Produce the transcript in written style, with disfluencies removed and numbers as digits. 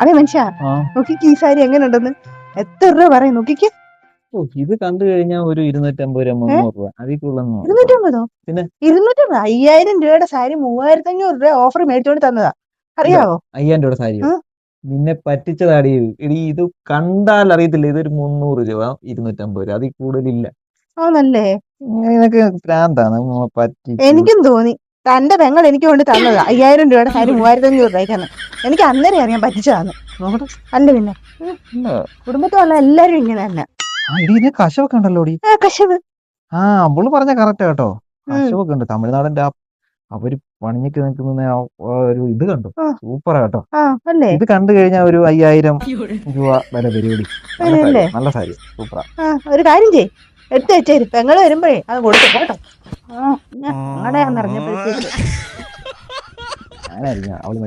അതെ മനുഷ്യ, നോക്കിക്ക് ഈ സാരി എങ്ങനെ ഉണ്ടെന്ന്. എത്ര രൂപ പറയും നോക്കിക്ക്. ഇത് കണ്ടു കഴിഞ്ഞാൽ ഒരു 250 രൂപ 300 രൂപ അതിൽ കൂടുതൽ 250? പിന്നെ 250? 5000 രൂപയുടെ സാരി 3500 രൂപ ഓഫർ മേടിച്ചോണ്ട് തന്നതാ, അറിയാവോ? 5000 രൂപയുടെ സാരിയോ? നിന്നെ പറ്റിച്ചതാടി. എടി ഇത് കണ്ടാൽ അറിയത്തില്ല, ഇതൊരു 300 രൂപ 250 രൂപ അതിൽ കൂടുതലില്ല. ആണല്ലേ? നിനക്ക് ഭ്രാന്താണ് പറ്റി. എനിക്കും തോന്നി തന്റെ പെങ്ങൾ എനിക്ക് കൊണ്ട് തന്നത് 5000 രൂപയുടെ സാരി 3500 രൂപയ്ക്കാണ്. എനിക്ക് അന്നേരം അറിയാൻ പറ്റിച്ചതാണ്. അല്ല പിന്നെ കുടുംബത്തിലുള്ള എല്ലാരും ഇങ്ങനെ തന്നെ. കശവൊക്കെ ഉണ്ടല്ലോ. കശവ് അവള് പറഞ്ഞ കറക്റ്റ് കേട്ടോ. കശവൊക്കെ ഉണ്ട്. തമിഴ്നാടിന്റെ അവര് പണിഞ്ഞിട്ട് നിൽക്കുന്ന ഒരു ഇത് കണ്ടു, സൂപ്പറാ കേട്ടോ. ഇത് കണ്ടു കഴിഞ്ഞാൽ ഒരു 5000 രൂപ വരെ പരിപാടി. നല്ല സാരി, സൂപ്പറാ. ഒരു കാര്യം ചെയ്യ്, എടുത്ത് വെച്ചേര്, പെങ്ങള് വരുമ്പോഴേ അത് കൊടുത്തു കേട്ടോ. ഞങ്ങളുടെയാണെന്നറിഞ്ഞപ്പോഴത്തേക്ക് ഞാനായിരിക്കും അവള്